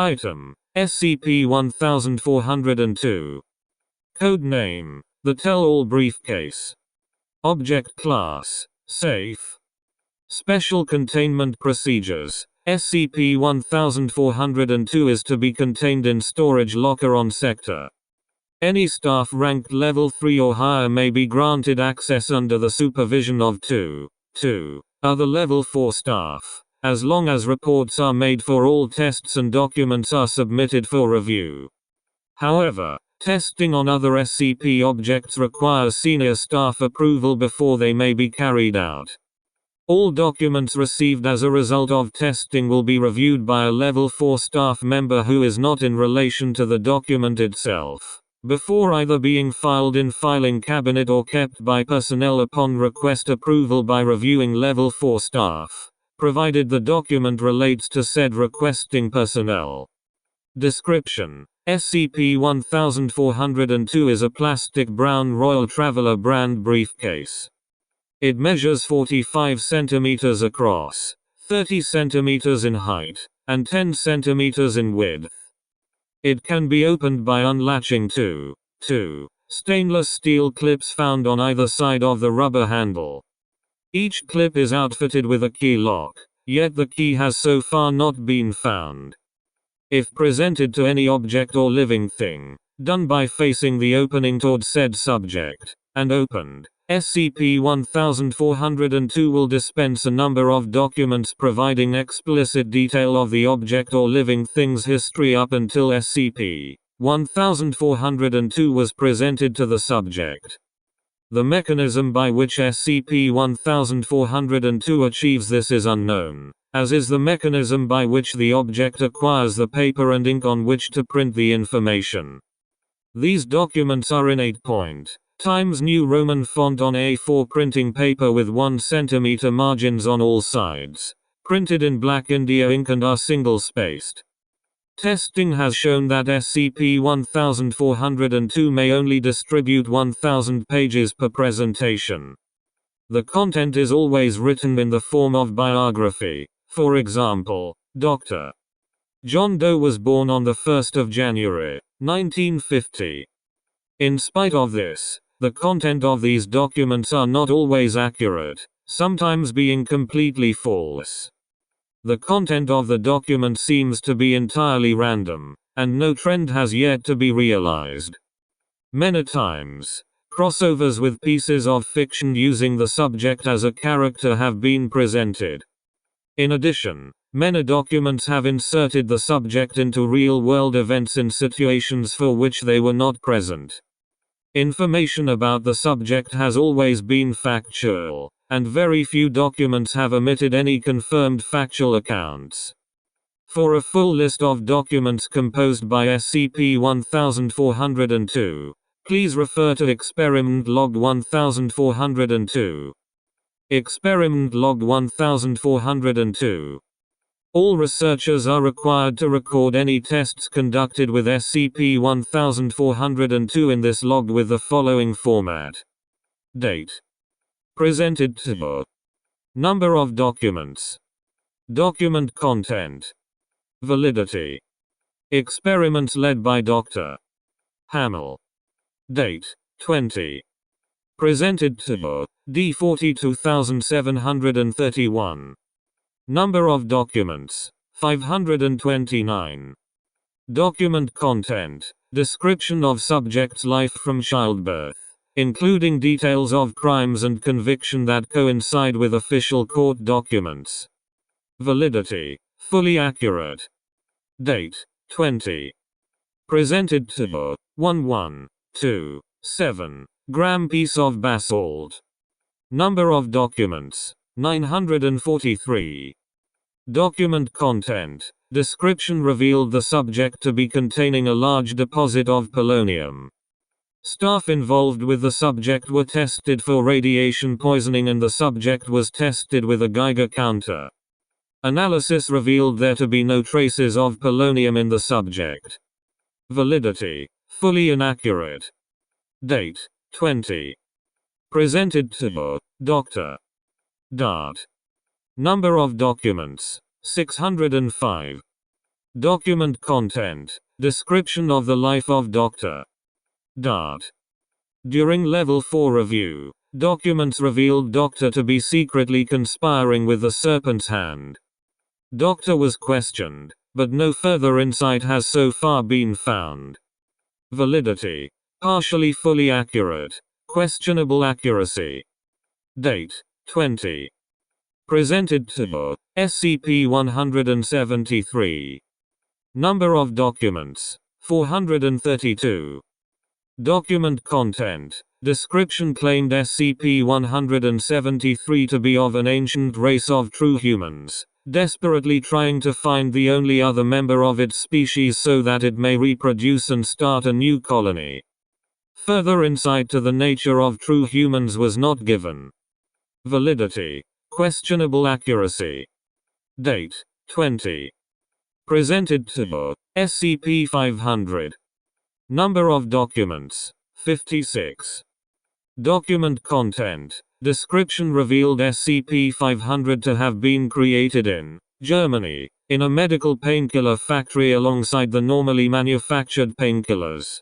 Item: SCP-1402. Code name: the Tell-All Briefcase. Object Class: Safe. Special Containment Procedures: SCP-1402 is to be contained in storage locker on sector. Any staff ranked level 3 or higher may be granted access under the supervision of 2 other level 4 staff, as long as reports are made for all tests and documents are submitted for review. However, testing on other SCP objects requires senior staff approval before they may be carried out. All documents received as a result of testing will be reviewed by a level 4 staff member who is not in relation to the document itself, before either being filed in filing cabinet or kept by personnel upon request approval by reviewing level 4 staff, provided the document relates to said requesting personnel. Description: SCP-1402 is a plastic brown Royal Traveler brand briefcase. It measures 45 cm across, 30 cm in height, and 10 cm in width. It can be opened by unlatching two stainless steel clips found on either side of the rubber handle. Each clip is outfitted with a key lock, yet the key has so far not been found. If presented to any object or living thing, done by facing the opening toward said subject, and opened, SCP-1402 will dispense a number of documents providing explicit detail of the object or living thing's history up until SCP-1402 was presented to the subject. The mechanism by which SCP-1402 achieves this is unknown, as is the mechanism by which the object acquires the paper and ink on which to print the information. These documents are in 8-point Times New Roman font on A4 printing paper with 1 cm margins on all sides, printed in black India ink and are single-spaced. Testing has shown that SCP-1402 may only distribute 1,000 pages per presentation. The content is always written in the form of biography. For example, Dr. John Doe was born on the 1st of January, 1950. In spite of this, the content of these documents are not always accurate, sometimes being completely false. The content of the document seems to be entirely random, and no trend has yet to be realized. Many times, crossovers with pieces of fiction using the subject as a character have been presented. In addition, many documents have inserted the subject into real-world events in situations for which they were not present. Information about the subject has always been factual, and very few documents have omitted any confirmed factual accounts. For a full list of documents composed by SCP-1402, please refer to Experiment Log 1402. Experiment Log 1402. All researchers are required to record any tests conducted with SCP-1402 in this log with the following format. Date. Presented to. Number of documents. Document content. Validity. Experiments led by Dr. Hamill. Date. 20. Presented to. D40 2731. Number of documents. 529. Document content. Description of subject's life from childbirth, including details of crimes and conviction that coincide with official court documents. Validity. Fully accurate. Date. 20. Presented to. 1127. Gram piece of basalt. Number of documents. 943. Document content. Description revealed the subject to be containing a large deposit of polonium. Staff involved with the subject were tested for radiation poisoning and the subject was tested with a Geiger counter. Analysis revealed there to be no traces of polonium in the subject. Validity. Fully inaccurate. Date. 20. Presented to. Dr. Dart. Number of documents. 605. Document content. Description of the life of Dr. Dart. During Level 4 review, documents revealed Doctor to be secretly conspiring with the Serpent's Hand. Doctor was questioned, but no further insight has so far been found. Validity. Partially fully accurate. Questionable accuracy. Date. 20. Presented to SCP-173. Number of documents. 432. Document content. Description claimed SCP-173 to be of an ancient race of true humans, desperately trying to find the only other member of its species so that it may reproduce and start a new colony. Further insight to the nature of true humans was not given. Validity. Questionable accuracy. Date. 20. Presented to SCP-500. Number of documents. 56. Document content. Description revealed SCP-500 to have been created in Germany, in a medical painkiller factory alongside the normally manufactured painkillers.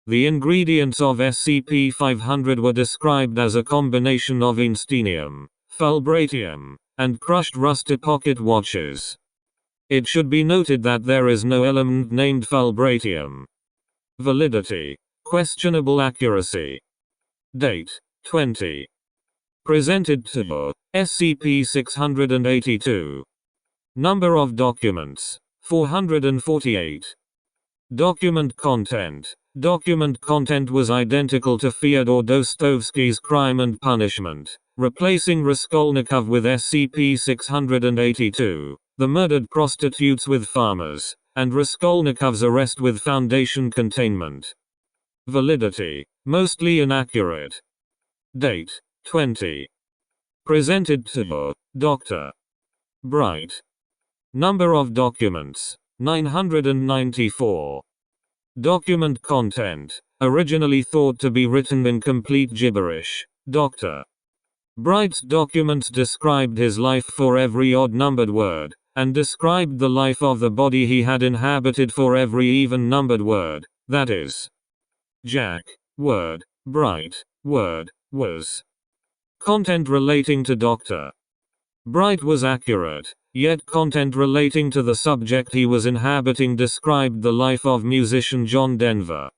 The ingredients of SCP-500 were described as a combination of instinium, fulbratium, and crushed rusty pocket watches. It should be noted that there is no element named fulbratium. Validity. Questionable accuracy. Date. 20. Presented to SCP-682. Number of documents. 448. Document content. Document content was identical to Fyodor Dostoevsky's Crime and Punishment, replacing Raskolnikov with SCP-682, the murdered prostitutes with farmers, and Raskolnikov's arrest with Foundation containment. Validity. Mostly inaccurate. Date. 20. Presented to Dr. Bright. Number of documents. 994. Document content. Originally thought to be written in complete gibberish, Dr. Bright's documents described his life for every odd-numbered word, and described the life of the body he had inhabited for every even-numbered word, that is, Jack, word, Bright, word, was. Content relating to Dr. Bright was accurate, yet content relating to the subject he was inhabiting described the life of musician John Denver.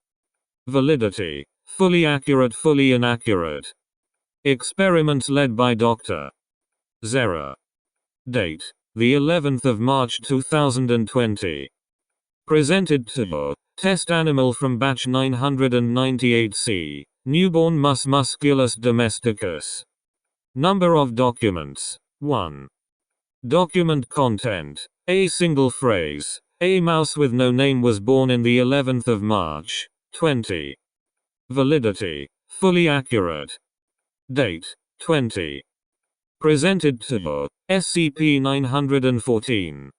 Validity. Fully accurate, fully inaccurate. Experiments led by Dr. Zera. Date. The 11th of March 2020. Presented to test animal from batch 998C, newborn Mus musculus domesticus. Number of documents. 1. Document content. A single phrase. A mouse with no name was born in the 11th of March, 20. Validity. Fully accurate. Date. 20. Presented to SCP-914.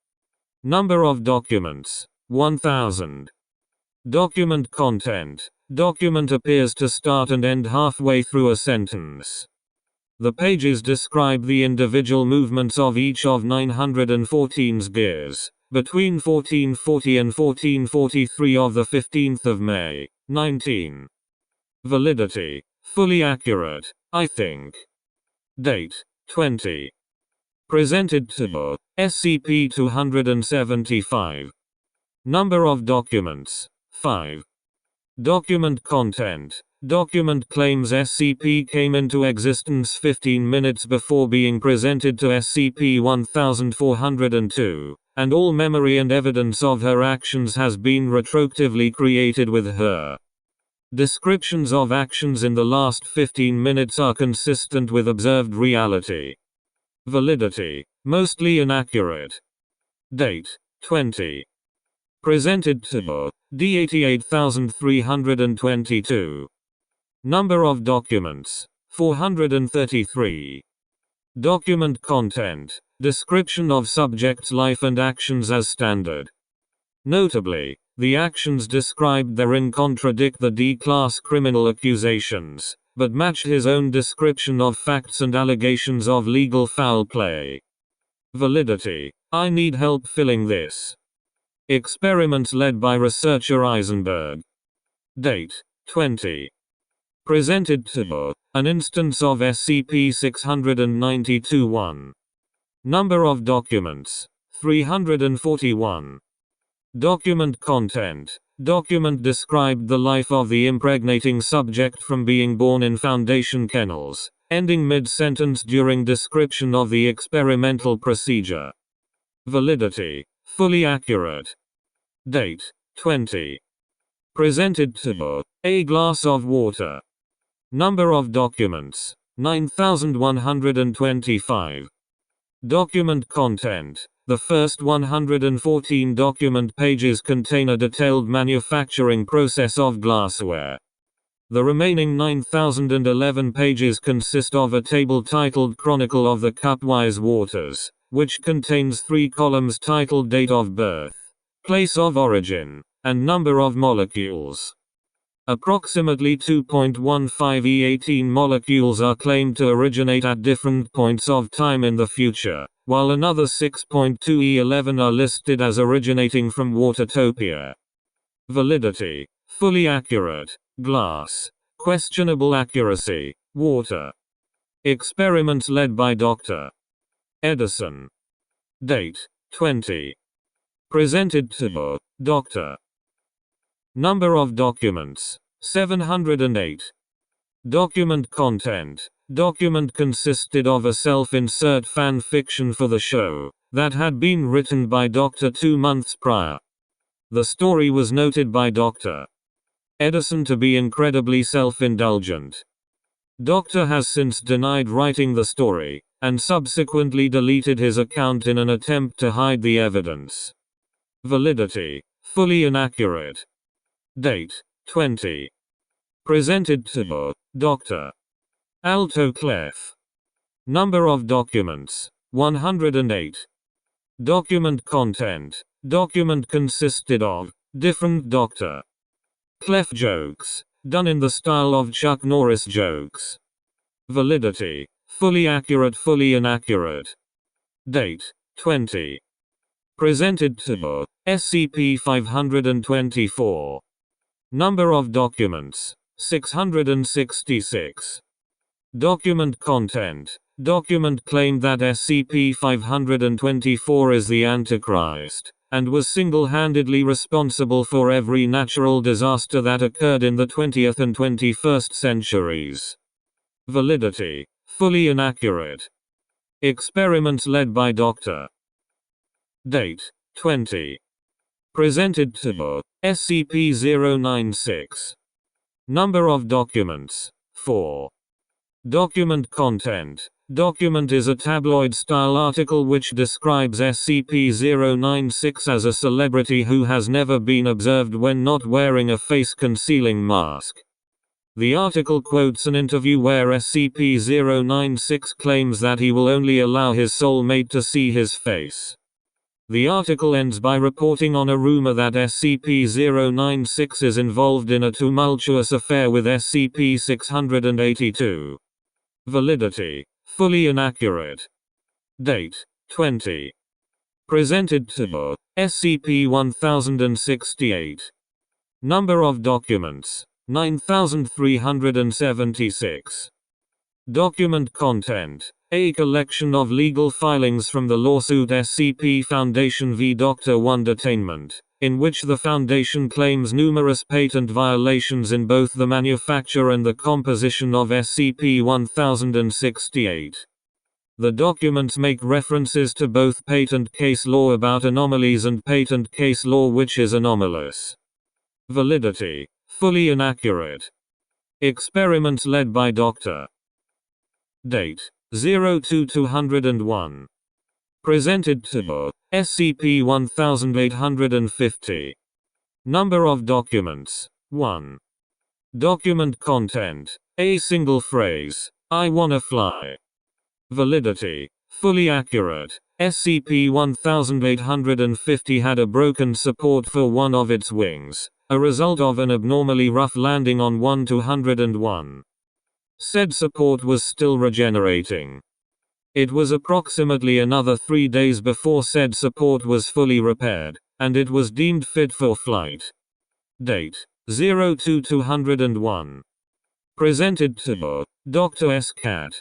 Number of documents. 1000. Document content. Document appears to start and end halfway through a sentence. The pages describe the individual movements of each of 914's gears, between 1440 and 1443 of the 15th of May, 19. Validity. Fully accurate, I think. Date. 20. Presented to SCP-275. Number of documents. 5. Document content. Document claims SCP came into existence 15 minutes before being presented to SCP-1402, and all memory and evidence of her actions has been retroactively created with her. Descriptions of actions in the last 15 minutes are consistent with observed reality. Validity. Mostly inaccurate. Date. 20. Presented to D-88322. Number of documents. 433. Document content. Description of subject's life and actions as standard. Notably, the actions described therein contradict the D-class criminal accusations, but match his own description of facts and allegations of legal foul play. Validity. I need help filling this. Experiments led by researcher Eisenberg. Date: 20. Presented to an instance of SCP-692-1. Number of documents: 341. Document content. Document described the life of the impregnating subject from being born in Foundation kennels, ending mid-sentence during description of the experimental procedure. Validity: fully accurate. Date: 20. Presented to a glass of water. Number of documents: 9125. Document content. The first 114 document pages contain a detailed manufacturing process of glassware. The remaining 9011 pages consist of a table titled Chronicle of the Cupwise Waters, which contains 3 columns titled Date of Birth, Place of Origin, and Number of Molecules. Approximately 2.15 E18 molecules are claimed to originate at different points of time in the future, while another 6.2 E11 are listed as originating from Watertopia. Validity: fully accurate. Glass. Questionable accuracy. Water. Experiments led by Dr. Edison. Date: 20. Presented to Dr. Number of documents: 708. Document content. Document consisted of a self-insert fan fiction for the show that had been written by Dr. 2 months prior. The story was noted by Dr. Edison to be incredibly self-indulgent. Dr. has since denied writing the story, and subsequently deleted his account in an attempt to hide the evidence. Validity: fully inaccurate. Date: 20. Presented to Dr. Alto Clef. Number of documents: 108. Document content. Document consisted of different Dr. Clef jokes, done in the style of Chuck Norris jokes. Validity: fully accurate, fully inaccurate. Date: 20. Presented to SCP-524. Number of documents: 666. Document content. Document claimed that SCP-524 is the Antichrist, and was single-handedly responsible for every natural disaster that occurred in the 20th and 21st centuries. Validity: fully inaccurate. Experiments led by Dr. Date: 20. Presented to SCP-096. Number of documents: 4. Document content. Document is a tabloid-style article which describes SCP-096 as a celebrity who has never been observed when not wearing a face-concealing mask. The article quotes an interview where SCP-096 claims that he will only allow his soulmate to see his face. The article ends by reporting on a rumor that SCP-096 is involved in a tumultuous affair with SCP-682. Validity: fully inaccurate. Date: 20. Presented to SCP-1068. Number of documents: 9376. Document content. A collection of legal filings from the lawsuit SCP Foundation v. Dr. One Detainment, in which the Foundation claims numerous patent violations in both the manufacture and the composition of SCP-1068. The documents make references to both patent case law about anomalies and patent case law which is anomalous. Validity: fully inaccurate. Experiments led by Dr. Date: 02-201. Presented to SCP-1850. Number of documents: 1. Document content. A single phrase: I wanna fly. Validity: fully accurate. SCP-1850 had a broken support for one of its wings, a result of an abnormally rough landing on 1-201. Said support was still regenerating. It was approximately another 3 days before said support was fully repaired, and it was deemed fit for flight. Date 02-201. Presented to Dr. S. Cat.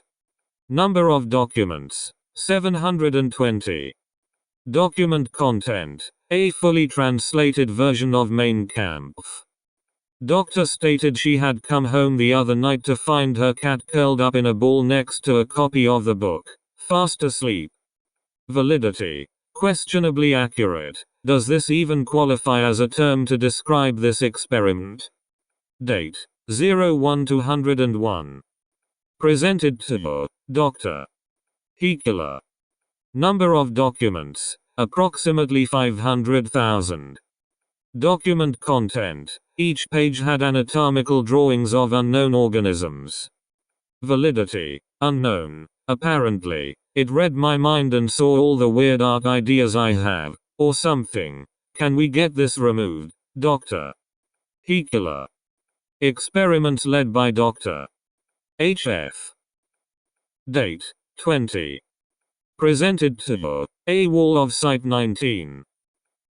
Number of documents 720. Document content: a fully translated version of Mein Kampf. Doctor stated she had come home the other night to find her cat curled up in a ball next to a copy of the book, fast asleep. Validity: questionably accurate. Does this even qualify as a term to describe this experiment? Date 01-201. Presented to Dr. Hekela. Number of documents: approximately 500,000. Document content: each page had anatomical drawings of unknown organisms. Validity: unknown. Apparently, it read my mind and saw all the weird art ideas I have, or something. Can we get this removed, Dr. Hekela? Experiments led by Dr. H.F. Date 20. Presented to A Wall of Site 19.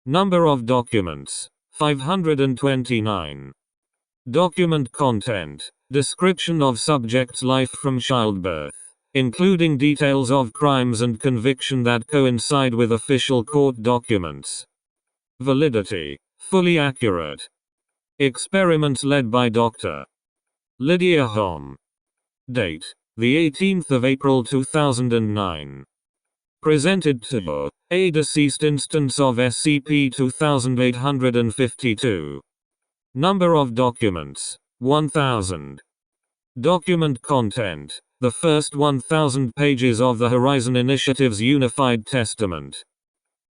Number of documents 529. Document content: description of subject's life from childbirth, including details of crimes and conviction that coincide with official court documents. Validity: fully accurate. Experiments led by Dr. Lydia Hom. Date: the 18th of April 2009. Presented to a deceased instance of SCP-2852. Number of documents 1000. Document content: the first 1000 pages of the Horizon Initiative's Unified Testament.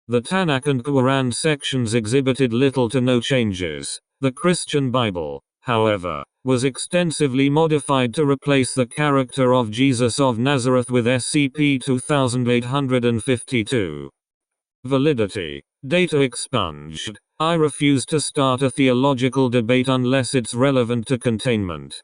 The Tanakh and Quran sections exhibited little to no changes. The Christian Bible, however, was extensively modified to replace the character of Jesus of Nazareth with SCP-2852. Validity: data expunged. I refuse to start a theological debate unless it's relevant to containment.